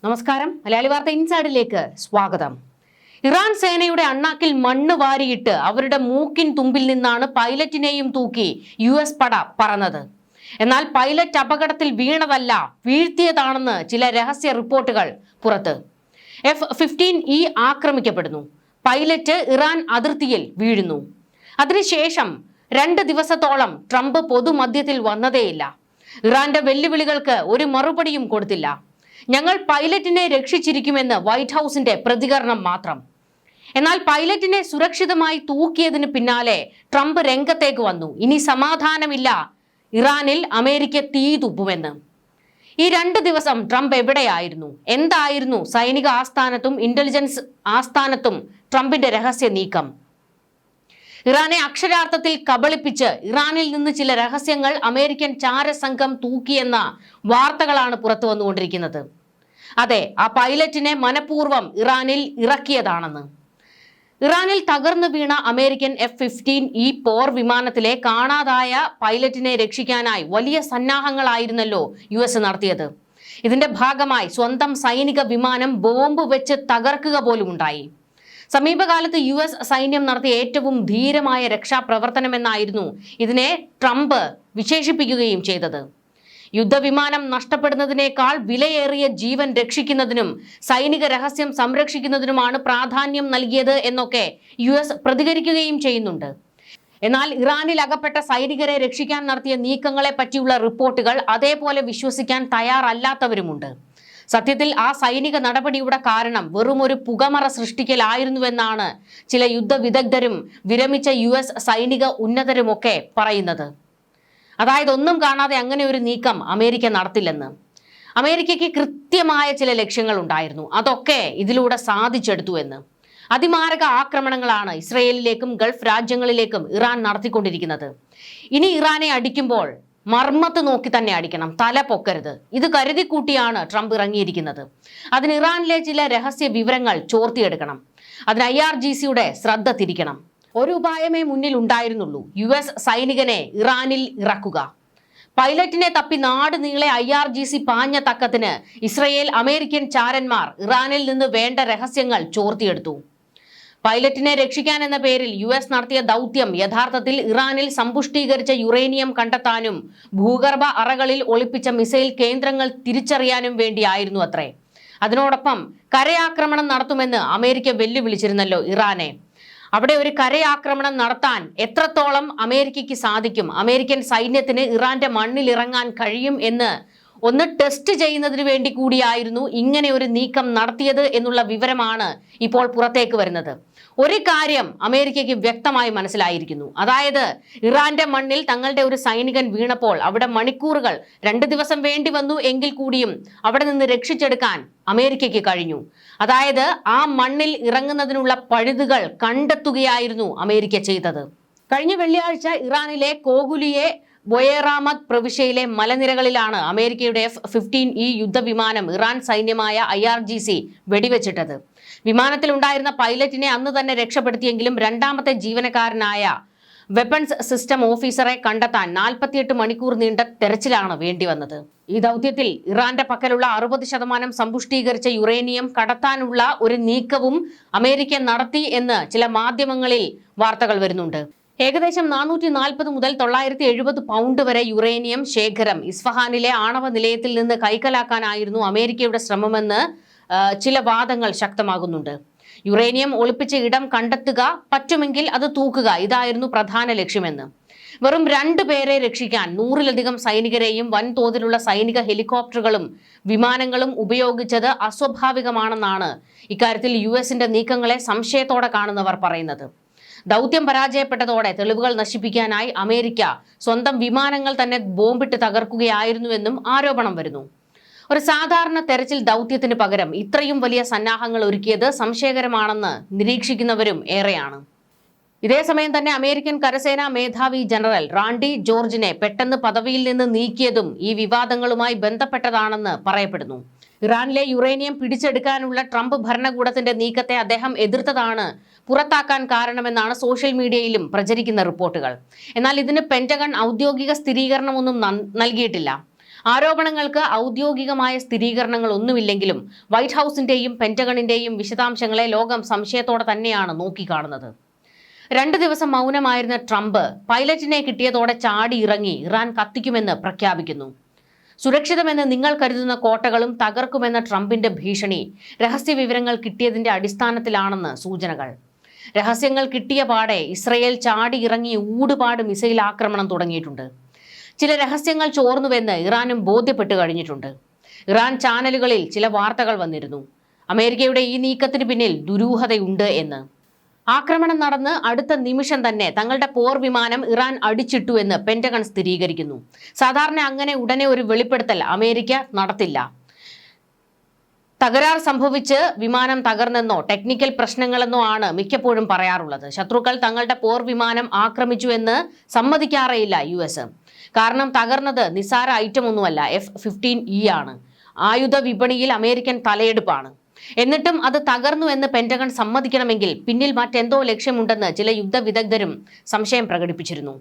നമസ്കാരം. മലയാളി വാർത്ത ഇൻസൈഡിലേക്ക് സ്വാഗതം. ഇറാൻ സേനയുടെ അണ്ണാക്കിൽ മണ്ണ് വാരിയിട്ട് അവരുടെ മൂക്കിൻ തുമ്പിൽ നിന്നാണ് പൈലറ്റിനെയും തൂക്കി US പട പറന്നത്. എന്നാൽ പൈലറ്റ് അപകടത്തിൽ വീണതല്ല, വീഴ്ത്തിയതാണെന്ന് ചില രഹസ്യ റിപ്പോർട്ടുകൾ പുറത്ത്. F-15E ആക്രമിക്കപ്പെടുന്നു. പൈലറ്റ് ഇറാൻ അതിർത്തിയിൽ വീഴുന്നു. അതിനുശേഷം 2 ദിവസത്തോളം ട്രംപ് പൊതുമധ്യത്തിൽ വന്നതേയില്ല. ഇറാന്റെ വെല്ലുവിളികൾക്ക് ഒരു മറുപടിയും കൊടുത്തില്ല. ഞങ്ങൾ പൈലറ്റിനെ രക്ഷിച്ചിരിക്കുമെന്ന് വൈറ്റ് ഹൗസിന്റെ പ്രതികരണം മാത്രം. എന്നാൽ പൈലറ്റിനെ സുരക്ഷിതമായി തൂക്കിയതിന് പിന്നാലെ ട്രംപ് രംഗത്തേക്ക് വന്നു. ഇനി സമാധാനമില്ല, ഇറാനിൽ അമേരിക്ക തീ തുപ്പുമെന്ന്. ഈ 2 ദിവസം ട്രംപ് എവിടെയായിരുന്നു? എന്തായിരുന്നു സൈനിക ആസ്ഥാനത്തും ഇന്റലിജൻസ് ആസ്ഥാനത്തും ട്രംപിന്റെ രഹസ്യ നീക്കം? ഇറാനെ അക്ഷരാർത്ഥത്തിൽ കബളിപ്പിച്ച് ഇറാനിൽ നിന്ന് ചില രഹസ്യങ്ങൾ അമേരിക്കൻ ചാരസംഘം തൂക്കിയെന്ന വാർത്തകളാണ് പുറത്തു വന്നുകൊണ്ടിരിക്കുന്നത്. അതെ, ആ പൈലറ്റിനെ മനഃപൂർവ്വം ഇറാനിൽ ഇറക്കിയതാണെന്ന്. ഇറാനിൽ തകർന്നു വീണ അമേരിക്കൻ F-15E പോർ വിമാനത്തിലെ കാണാതായ പൈലറ്റിനെ രക്ഷിക്കാനായി വലിയ സന്നാഹങ്ങളായിരുന്നല്ലോ US നടത്തിയത്. ഇതിന്റെ ഭാഗമായി സ്വന്തം സൈനിക വിമാനം ബോംബ് വെച്ച് തകർക്കുക പോലും ഉണ്ടായി. സമീപകാലത്ത് US സൈന്യം നടത്തിയ ഏറ്റവും ധീരമായ രക്ഷാപ്രവർത്തനമെന്നായിരുന്നു ഇതിനെ ട്രംപ് വിശേഷിപ്പിക്കുകയും ചെയ്തത്. യുദ്ധവിമാനം നഷ്ടപ്പെടുന്നതിനേക്കാൾ വിലയേറിയ ജീവൻ രക്ഷിക്കുന്നതിനും സൈനിക രഹസ്യം സംരക്ഷിക്കുന്നതിനുമാണ് പ്രാധാന്യം നൽകിയത് എന്നൊക്കെ US പ്രതികരിക്കുകയും ചെയ്യുന്നുണ്ട്. എന്നാൽ ഇറാനിൽ അകപ്പെട്ട സൈനികരെ രക്ഷിക്കാൻ നടത്തിയ നീക്കങ്ങളെ പറ്റിയുള്ള റിപ്പോർട്ടുകൾ അതേപോലെ വിശ്വസിക്കാൻ തയ്യാറല്ലാത്തവരുമുണ്ട്. സത്യത്തിൽ ആ സൈനിക നടപടിയുടെ കാരണം വെറുമൊരു പുകമറ സൃഷ്ടിക്കലായിരുന്നുവെന്നാണ് ചില യുദ്ധവിദഗ്ധരും വിരമിച്ച US സൈനിക ഉന്നതരുമൊക്കെ പറയുന്നത്. അതായത് ഒന്നും കാണാതെ അങ്ങനെ ഒരു നീക്കം അമേരിക്ക നടത്തില്ലെന്ന്. അമേരിക്കയ്ക്ക് കൃത്യമായ ചില ലക്ഷ്യങ്ങൾ ഉണ്ടായിരുന്നു, അതൊക്കെ ഇതിലൂടെ സാധിച്ചെടുത്തു എന്ന്. അതിമാരക ആക്രമണങ്ങളാണ് ഇസ്രയേലിലേക്കും ഗൾഫ് രാജ്യങ്ങളിലേക്കും ഇറാൻ നടത്തിക്കൊണ്ടിരിക്കുന്നത്. ഇനി ഇറാനെ അടിക്കുമ്പോൾ മർമ്മത്ത് നോക്കി തന്നെ അടിക്കണം, തല പൊക്കരുത്. ഇത് കരുതിക്കൂട്ടിയാണ് ട്രംപ് ഇറങ്ങിയിരിക്കുന്നത്. അതിന് ഇറാനിലെ ചില രഹസ്യ വിവരങ്ങൾ ചോർത്തിയെടുക്കണം. അതിന് IRGCയുടെ ശ്രദ്ധ തിരിക്കണം. ഒരു ഉപായമേ മുന്നിൽ ഉണ്ടായിരുന്നുള്ളൂ: US സൈനികനെ ഇറാനിൽ ഇറക്കുക. പൈലറ്റിനെ തപ്പി നാട് നീളെ IRGC പാഞ്ഞ തക്കത്തിന് ഇസ്രയേൽ അമേരിക്കൻ ചാരന്മാർ ഇറാനിൽ നിന്ന് വേണ്ട രഹസ്യങ്ങൾ ചോർത്തിയെടുത്തു. പൈലറ്റിനെ രക്ഷിക്കാൻ എന്ന പേരിൽ US നടത്തിയ ദൗത്യം യഥാർത്ഥത്തിൽ ഇറാനിൽ സമ്പുഷ്ടീകരിച്ച യുറേനിയം കണ്ടെത്താനും ഭൂഗർഭ അറകളിൽ ഒളിപ്പിച്ച മിസൈൽ കേന്ദ്രങ്ങൾ തിരിച്ചറിയാനും വേണ്ടിയായിരുന്നു അത്രേ. അതിനോടൊപ്പം കരയാക്രമണം നടത്തുമെന്ന് അമേരിക്ക വെല്ലുവിളിച്ചിരുന്നല്ലോ ഇറാനെ. അവിടെ ഒരു കരയാക്രമണം നടത്താൻ എത്രത്തോളം അമേരിക്കയ്ക്ക് സാധിക്കും, അമേരിക്കൻ സൈന്യത്തിന് ഇറാന്റെ മണ്ണിൽ ഇറങ്ങാൻ കഴിയും എന്ന് ഒന്ന് ടെസ്റ്റ് ചെയ്യുന്നതിന് വേണ്ടി കൂടിയായിരുന്നു ഇങ്ങനെ ഒരു നീക്കം നടത്തിയത് എന്നുള്ള വിവരമാണ് ഇപ്പോൾ പുറത്തേക്ക് വരുന്നത്. ഒരു കാര്യം അമേരിക്കയ്ക്ക് വ്യക്തമായി മനസ്സിലായിരിക്കുന്നു. അതായത് ഇറാന്റെ മണ്ണിൽ തങ്ങളുടെ ഒരു സൈനികൻ വീണപ്പോൾ അവിടെ മണിക്കൂറുകൾ 2 ദിവസം വേണ്ടി വന്നു എങ്കിൽ കൂടിയും അവിടെ നിന്ന് രക്ഷിച്ചെടുക്കാൻ അമേരിക്കയ്ക്ക് കഴിഞ്ഞു. അതായത് ആ മണ്ണിൽ ഇറങ്ങുന്നതിനുള്ള പഴുതുകൾ കണ്ടെത്തുകയായിരുന്നു അമേരിക്ക ചെയ്തത്. കഴിഞ്ഞ വെള്ളിയാഴ്ച ഇറാനിലെ കോഗുലിയെ ബൊയേറാമദ് പ്രവിശ്യയിലെ മലനിരകളിലാണ് അമേരിക്കയുടെ F-15E യുദ്ധവിമാനം ഇറാൻ സൈന്യമായ IRGC വെടിവെച്ചിട്ടത്. വിമാനത്തിൽ ഉണ്ടായിരുന്ന പൈലറ്റിനെ അന്ന് തന്നെ രക്ഷപ്പെടുത്തിയെങ്കിലും രണ്ടാമത്തെ ജീവനക്കാരനായ വെപ്പൺസ് സിസ്റ്റം ഓഫീസറെ കണ്ടെത്താൻ 48 മണിക്കൂർ നീണ്ട തെരച്ചിലാണ് വേണ്ടിവന്നത്. ഈ ദൗത്യത്തിൽ ഇറാന്റെ പക്കലുള്ള 60% സമ്പുഷ്ടീകരിച്ച യുറേനിയം കടത്താനുള്ള ഒരു നീക്കവും അമേരിക്ക നടത്തി എന്ന് ചില മാധ്യമങ്ങളിൽ വാർത്തകൾ വരുന്നുണ്ട്. ഏകദേശം 440 മുതൽ 970 പൗണ്ട് വരെ യുറേനിയം ശേഖരം ഇസ്ഫഹാനിലെ ആണവ നിലയത്തിൽ നിന്ന് കൈക്കലാക്കാനായിരുന്നു അമേരിക്കയുടെ ശ്രമമെന്ന് ചില വാദങ്ങൾ ശക്തമാകുന്നുണ്ട്. യുറേനിയം ഒളിപ്പിച്ച ഇടം കണ്ടെത്തുക, പറ്റുമെങ്കിൽ അത് തൂക്കുക, ഇതായിരുന്നു പ്രധാന ലക്ഷ്യമെന്ന്. വെറും 2 പേരെ രക്ഷിക്കാൻ 100-ലധികം സൈനികരെയും വൻതോതിലുള്ള സൈനിക ഹെലികോപ്റ്ററുകളും വിമാനങ്ങളും ഉപയോഗിച്ചത് അസ്വാഭാവികമാണെന്നാണ് ഇക്കാര്യത്തിൽ USന്റെ നീക്കങ്ങളെ സംശയത്തോടെ കാണുന്നവർ പറയുന്നത്. ദൗത്യം പരാജയപ്പെട്ടതോടെ തെളിവുകൾ നശിപ്പിക്കാനായി അമേരിക്ക സ്വന്തം വിമാനങ്ങൾ തന്നെ ബോംബിട്ട് തകർക്കുകയായിരുന്നുവെന്നും ആരോപണം വരുന്നു. ഒരു സാധാരണ തെരച്ചിൽ ദൗത്യത്തിന് പകരം ഇത്രയും വലിയ സന്നാഹങ്ങൾ ഒരുക്കിയത് സംശയകരമാണെന്ന് നിരീക്ഷിക്കുന്നവരും ഏറെയാണ്. ഇതേസമയം തന്നെ അമേരിക്കൻ കരസേനാ മേധാവി ജനറൽ റാൻഡി ജോർജിനെ പെട്ടെന്ന് പദവിയിൽ നിന്ന് നീക്കിയതും ഈ വിവാദങ്ങളുമായി ബന്ധപ്പെട്ടതാണെന്ന് പറയപ്പെടുന്നു. ഇറാനിലെ യുറേനിയം പിടിച്ചെടുക്കാനുള്ള ട്രംപ് ഭരണകൂടത്തിന്റെ നീക്കത്തെ അദ്ദേഹം എതിർത്തതാണ് പുറത്താക്കാൻ കാരണമെന്നാണ് സോഷ്യൽ മീഡിയയിലും പ്രചരിക്കുന്ന റിപ്പോർട്ടുകൾ. എന്നാൽ ഇതിന് പെന്റഗൺ ഔദ്യോഗിക സ്ഥിരീകരണമൊന്നും നൽകിയിട്ടില്ല. ആരോപണങ്ങൾക്ക് ഔദ്യോഗികമായ സ്ഥിരീകരണങ്ങൾ ഒന്നുമില്ലെങ്കിലും വൈറ്റ് ഹൌസിന്റെയും പെന്റഗണിന്റെയും വിശദാംശങ്ങളെ ലോകം സംശയത്തോടെ തന്നെയാണ് നോക്കിക്കാണുന്നത്. 2 ദിവസം മൗനമായിരുന്ന ട്രംപ് പൈലറ്റിനെ കിട്ടിയതോടെ ചാടി ഇറങ്ങി ഇറാൻ കത്തിക്കുമെന്ന് പ്രഖ്യാപിക്കുന്നു. സുരക്ഷിതമെന്ന് നിങ്ങൾ കരുതുന്ന കോട്ടകളും തകർക്കുമെന്ന ട്രംപിന്റെ ഭീഷണി രഹസ്യ വിവരങ്ങൾ കിട്ടിയതിന്റെ അടിസ്ഥാനത്തിലാണെന്ന് സൂചനകൾ. രഹസ്യങ്ങൾ കിട്ടിയ പാടെ ഇസ്രയേൽ ചാടി ഇറങ്ങി ഊടുപാട് മിസൈൽ ആക്രമണം തുടങ്ങിയിട്ടുണ്ട്. ചില രഹസ്യങ്ങൾ ചോർന്നുവെന്ന് ഇറാനും ബോധ്യപ്പെട്ടു കഴിഞ്ഞിട്ടുണ്ട്. ഇറാൻ ചാനലുകളിൽ ചില വാർത്തകൾ വന്നിരുന്നു. അമേരിക്കയുടെ ഈ നീക്കത്തിന് പിന്നിൽ ദുരൂഹതയുണ്ട് എന്ന്. ആക്രമണം നടന്ന് അടുത്ത നിമിഷം തന്നെ തങ്ങളുടെ പോർ വിമാനം ഇറാൻ അടിച്ചിട്ടു എന്ന് പെന്റഗൺ സ്ഥിരീകരിക്കുന്നു. സാധാരണ അങ്ങനെ ഉടനെ ഒരു വെളിപ്പെടുത്തൽ അമേരിക്ക നടത്തില്ല. തകരാർ സംഭവിച്ച് വിമാനം തകർന്നെന്നോ ടെക്നിക്കൽ പ്രശ്നങ്ങളെന്നോ ആണ് മിക്കപ്പോഴും പറയാറുള്ളത്. ശത്രുക്കൾ തങ്ങളുടെ പോർ വിമാനം ആക്രമിച്ചു എന്ന് സമ്മതിക്കാറേയില്ല US. കാരണം തകർന്നത് നിസ്സാര ഐറ്റം ഒന്നുമല്ല, F-15E ആണ്. ആയുധ വിപണിയിൽ അമേരിക്കൻ തലയെടുപ്പാണ്. എന്നിട്ടും അത് തകർന്നു എന്ന് പെന്റഗൺ സമ്മതിക്കണമെങ്കിൽ പിന്നിൽ മറ്റെന്തോ ലക്ഷ്യമുണ്ടെന്ന് ചില യുദ്ധ വിദഗ്ധരും സംശയം പ്രകടിപ്പിച്ചിരുന്നു.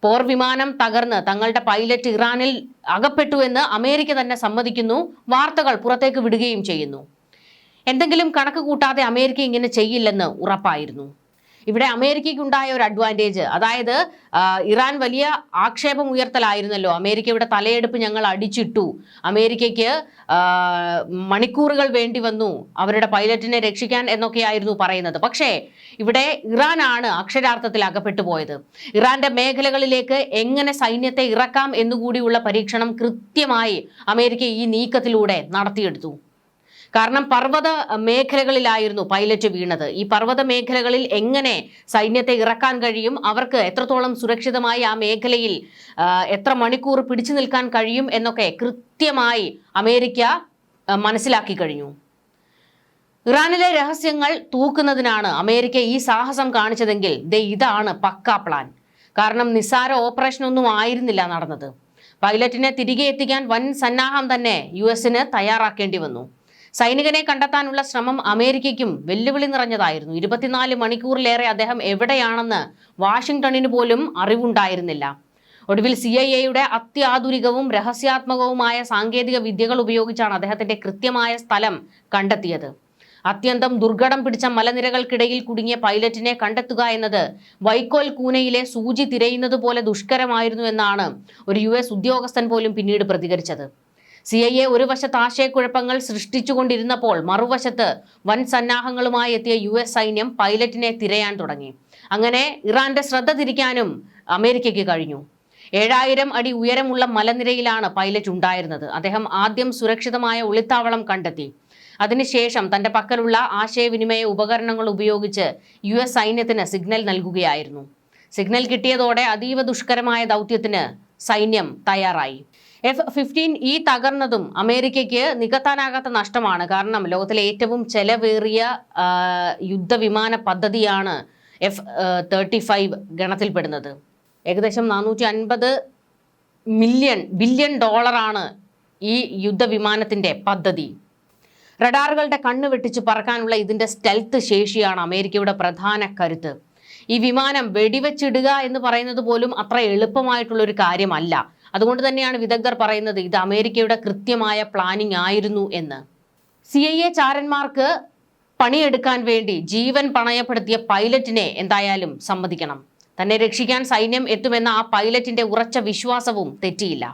പോർ വിമാനം തകർന്ന് തങ്ങളുടെ പൈലറ്റ് ഇറാനിൽ അകപ്പെട്ടു എന്ന് അമേരിക്ക തന്നെ സമ്മതിക്കുന്നു, വാർത്തകൾ പുറത്തേക്ക് വിടുകയും ചെയ്യുന്നു. എന്തെങ്കിലും കണക്ക് കൂട്ടാതെ അമേരിക്ക ഇങ്ങനെ ചെയ്യില്ലെന്ന് ഉറപ്പായിരുന്നു. ഇവിടെ അമേരിക്കയ്ക്കുണ്ടായ ഒരു അഡ്വാൻറ്റേജ്, അതായത് ഇറാൻ വലിയ ആക്ഷേപം ഉയർത്തലായിരുന്നല്ലോ, അമേരിക്കയുടെ തലയെടുപ്പ് ഞങ്ങൾ അടിച്ചിട്ടു, അമേരിക്കയ്ക്ക് മണിക്കൂറുകൾ വേണ്ടി വന്നു അവരുടെ പൈലറ്റിനെ രക്ഷിക്കാൻ എന്നൊക്കെയായിരുന്നു പറയുന്നത്. പക്ഷേ ഇവിടെ ഇറാനാണ് അക്ഷരാർത്ഥത്തിൽ അകപ്പെട്ടു പോയത്. ഇറാന്റെ മേഖലകളിലേക്ക് എങ്ങനെ സൈന്യത്തെ ഇറക്കാം എന്നുകൂടിയുള്ള പരീക്ഷണം കൃത്യമായി അമേരിക്ക ഈ നീക്കത്തിലൂടെ നടത്തിയെടുത്തു. കാരണം പർവ്വത മേഖലകളിലായിരുന്നു പൈലറ്റ് വീണത്. ഈ പർവ്വത മേഖലകളിൽ എങ്ങനെ സൈന്യത്തെ ഇറക്കാൻ കഴിയും, അവർക്ക് എത്രത്തോളം സുരക്ഷിതമായി ആ മേഖലയിൽ എത്ര മണിക്കൂർ പിടിച്ചു നിൽക്കാൻ കഴിയും എന്നൊക്കെ കൃത്യമായി അമേരിക്ക മനസ്സിലാക്കി കഴിഞ്ഞു. ഇറാനിലെ രഹസ്യങ്ങൾ തൂക്കുന്നതിനാണ് അമേരിക്ക ഈ സാഹസം കാണിച്ചതെങ്കിൽ ഇതാണ് പക്കാ പ്ലാൻ. കാരണം നിസ്സാര ഓപ്പറേഷനൊന്നും ആയിരുന്നില്ല നടന്നത്. പൈലറ്റിനെ തിരികെ എത്തിക്കാൻ വൻ സന്നാഹം തന്നെ US-ന് തയ്യാറാക്കേണ്ടി വന്നു. സൈനികനെ കണ്ടെത്താനുള്ള ശ്രമം അമേരിക്കയ്ക്കും വെല്ലുവിളി നിറഞ്ഞതായിരുന്നു. 24 മണിക്കൂറിലേറെ അദ്ദേഹം എവിടെയാണെന്ന് വാഷിംഗ്ടണിന് പോലും അറിവുണ്ടായിരുന്നില്ല. ഒടുവിൽ CIA-യുടെ അത്യാധുനികവും രഹസ്യാത്മകവുമായ സാങ്കേതിക വിദ്യകൾ ഉപയോഗിച്ചാണ് അദ്ദേഹത്തിന്റെ കൃത്യമായ സ്ഥലം കണ്ടെത്തിയത്. അത്യന്തം ദുർഘടം പിടിച്ച മലനിരകൾക്കിടയിൽ കുടുങ്ങിയ പൈലറ്റിനെ കണ്ടെത്തുക എന്നത് വൈക്കോൽ കൂനയിലെ സൂചി തിരയുന്നത് പോലെ ദുഷ്കരമായിരുന്നു എന്നാണ് ഒരു US ഉദ്യോഗസ്ഥൻ പോലും പിന്നീട് പ്രതികരിച്ചത്. CIA ഒരു വശത്ത് ആശയക്കുഴപ്പങ്ങൾ സൃഷ്ടിച്ചുകൊണ്ടിരുന്നപ്പോൾ മറുവശത്ത് വൻ സന്നാഹങ്ങളുമായി എത്തിയ US സൈന്യം പൈലറ്റിനെ തിരയാൻ തുടങ്ങി. അങ്ങനെ ഇറാന്റെ ശ്രദ്ധ തിരിക്കാനും അമേരിക്കയ്ക്ക് കഴിഞ്ഞു. 7000 അടി ഉയരമുള്ള മലനിരയിലാണ് പൈലറ്റ് ഉണ്ടായിരുന്നത്. അദ്ദേഹം ആദ്യം സുരക്ഷിതമായ ഒളിത്താവളം കണ്ടെത്തി. അതിനുശേഷം തന്റെ പക്കലുള്ള ആശയവിനിമയ ഉപകരണങ്ങൾ ഉപയോഗിച്ച് US സൈന്യത്തിന് സിഗ്നൽ നൽകുകയായിരുന്നു. സിഗ്നൽ കിട്ടിയതോടെ അതീവ ദുഷ്കരമായ ദൗത്യത്തിന് സൈന്യം തയ്യാറായി. F-15E തകർന്നതും അമേരിക്കയ്ക്ക് നികത്താനാകാത്ത നഷ്ടമാണ്. കാരണം ലോകത്തിലെ ഏറ്റവും ചെലവേറിയ യുദ്ധവിമാന പദ്ധതിയാണ് F-35 ഗണത്തിൽപ്പെടുന്നത്. ഏകദേശം 450 ബില്യൺ ഡോളറാണ് ഈ യുദ്ധവിമാനത്തിന്റെ പദ്ധതി. റഡാറുകളുടെ കണ്ണ് വെട്ടിച്ച് പറക്കാനുള്ള ഇതിന്റെ സ്റ്റെൽത്ത് ശേഷിയാണ് അമേരിക്കയുടെ പ്രധാന കരുത്ത്. ഈ വിമാനം വെടിവെച്ചിടുക എന്ന് പറയുന്നത് പോലും അത്ര എളുപ്പമായിട്ടുള്ളൊരു കാര്യമല്ല. അതുകൊണ്ട് തന്നെയാണ് വിദഗ്ധർ പറയുന്നത് ഇത് അമേരിക്കയുടെ കൃത്യമായ പ്ലാനിംഗ് ആയിരുന്നു എന്ന്. CIA ചാരന്മാർക്ക് പണിയെടുക്കാൻ വേണ്ടി ജീവൻ പണയപ്പെടുത്തിയ പൈലറ്റിനെ എന്തായാലും സമ്മതിക്കണം. തന്നെ രക്ഷിക്കാൻ സൈന്യം എത്തുമെന്ന ആ പൈലറ്റിന്റെ ഉറച്ച വിശ്വാസവും തെറ്റിയില്ല.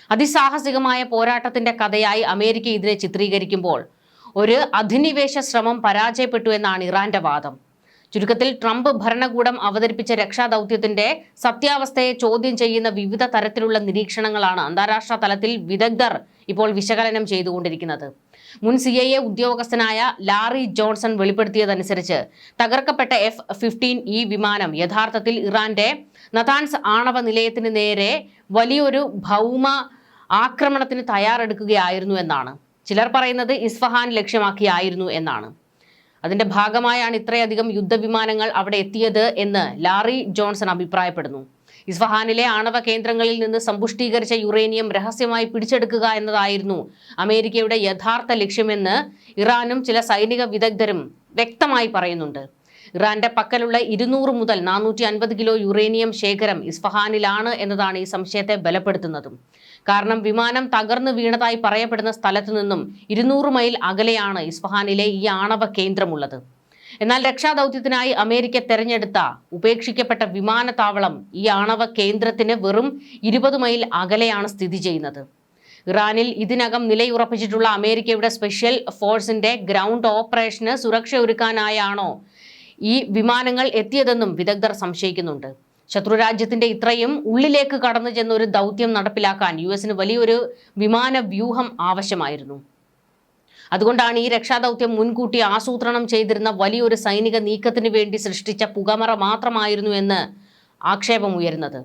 അതിസാഹസികമായ പോരാട്ടത്തിന്റെ കഥയായി അമേരിക്ക ഇതിനെ ചിത്രീകരിക്കുമ്പോൾ ഒരു അധിനിവേശ ശ്രമം പരാജയപ്പെട്ടു എന്നാണ് ഇറാന്റെ വാദം. ചുരുക്കത്തിൽ ട്രംപ് ഭരണകൂടം അവതരിപ്പിച്ച രക്ഷാദൗത്യത്തിന്റെ സത്യാവസ്ഥയെ ചോദ്യം ചെയ്യുന്ന വിവിധ തരത്തിലുള്ള നിരീക്ഷണങ്ങളാണ് അന്താരാഷ്ട്ര തലത്തിൽ വിദഗ്ധർ ഇപ്പോൾ വിശകലനം ചെയ്തുകൊണ്ടിരിക്കുന്നത്. മുൻ CIA ഉദ്യോഗസ്ഥനായ ലാറി ജോൺസൺ വെളിപ്പെടുത്തിയതനുസരിച്ച് തകർക്കപ്പെട്ട F-15E വിമാനം യഥാർത്ഥത്തിൽ ഇറാന്റെ നതാൻസ് ആണവ നിലയത്തിന് നേരെ വലിയൊരു ഭൗമ ആക്രമണത്തിന് തയ്യാറെടുക്കുകയായിരുന്നു എന്നാണ്. ചിലർ പറയുന്നത് ഇസ്ഫഹാൻ ലക്ഷ്യമാക്കിയായിരുന്നു എന്നാണ്. അതിന്റെ ഭാഗമായാണ് ഇത്രയധികം യുദ്ധവിമാനങ്ങൾ അവിടെ എത്തിയത് എന്ന് ലാറി ജോൺസൺ അഭിപ്രായപ്പെടുന്നു. ഇസ്ഫഹാനിലെ ആണവ കേന്ദ്രങ്ങളിൽ നിന്ന് സമ്പുഷ്ടീകരിച്ച യുറേനിയം രഹസ്യമായി പിടിച്ചെടുക്കുക എന്നതായിരുന്നു അമേരിക്കയുടെ യഥാർത്ഥ ലക്ഷ്യമെന്ന് ഇറാനും ചില സൈനിക വിദഗ്ധരും വ്യക്തമായി പറയുന്നുണ്ട്. ഇറാന്റെ പക്കലുള്ള 200 മുതൽ 450 കിലോ യുറേനിയം ശേഖരം ഇസ്ഫഹാനിലാണ് എന്നതാണ് ഈ സംശയത്തെ ബലപ്പെടുത്തുന്നതും. കാരണം വിമാനം തകർന്നു വീണതായി പറയപ്പെടുന്ന സ്ഥലത്തു നിന്നും 200 മൈൽ അകലെയാണ് ഇസ്ഫഹാനിലെ ഈ ആണവ കേന്ദ്രമുള്ളത്. എന്നാൽ രക്ഷാദൗത്യത്തിനായി അമേരിക്ക തെരഞ്ഞെടുത്ത ഉപേക്ഷിക്കപ്പെട്ട വിമാനത്താവളം ഈ ആണവ കേന്ദ്രത്തിന് വെറും 20 മൈൽ അകലെയാണ് സ്ഥിതി ചെയ്യുന്നത്. ഇറാനിൽ ഇതിനകം നിലയുറപ്പിച്ചിട്ടുള്ള അമേരിക്കയുടെ സ്പെഷ്യൽ ഫോഴ്സിന്റെ ഗ്രൗണ്ട് ഓപ്പറേഷന് സുരക്ഷ ഒരുക്കാനായാണോ ഈ വിമാനങ്ങൾ എത്തിയതെന്നും വിദഗ്ധർ സംശയിക്കുന്നുണ്ട്. ശത്രുരാജ്യത്തിന്റെ ഇത്രയും ഉള്ളിലേക്ക് കടന്നു ചെന്ന ഒരു ദൗത്യം നടപ്പിലാക്കാൻ US വലിയൊരു വിമാന വ്യൂഹം ആവശ്യമായിരുന്നു. അതുകൊണ്ടാണ് ഈ രക്ഷാദൗത്യം മുൻകൂട്ടി ആസൂത്രണം ചെയ്തിരുന്ന വലിയൊരു സൈനിക നീക്കത്തിന് വേണ്ടി സൃഷ്ടിച്ച പുകമറ മാത്രമായിരുന്നു എന്ന് ആക്ഷേപമുയരുന്നത്.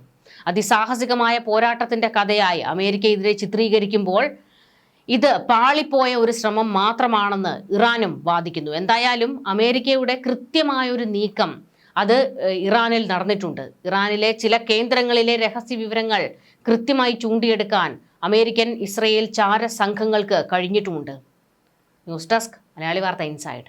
അതിസാഹസികമായ പോരാട്ടത്തിന്റെ കഥയായി അമേരിക്ക ഇതിനെ ചിത്രീകരിക്കുമ്പോൾ ഇത് പാളിപ്പോയ ഒരു ശ്രമം മാത്രമാണെന്ന് ഇറാനും വാദിക്കുന്നു. എന്തായാലും അമേരിക്കയുടെ കൃത്യമായ ഒരു നീക്കം അത് ഇറാനിൽ നടന്നിട്ടുണ്ട്. ഇറാനിലെ ചില കേന്ദ്രങ്ങളിലെ രഹസ്യ വിവരങ്ങൾ കൃത്യമായി ചൂണ്ടിയെടുക്കാൻ അമേരിക്കൻ ഇസ്രയേൽ ചാര സംഘങ്ങൾക്ക് കഴിഞ്ഞിട്ടുമുണ്ട്. ന്യൂസ് ഡെസ്ക് മലയാളി വാർത്ത ഇൻസൈഡ്.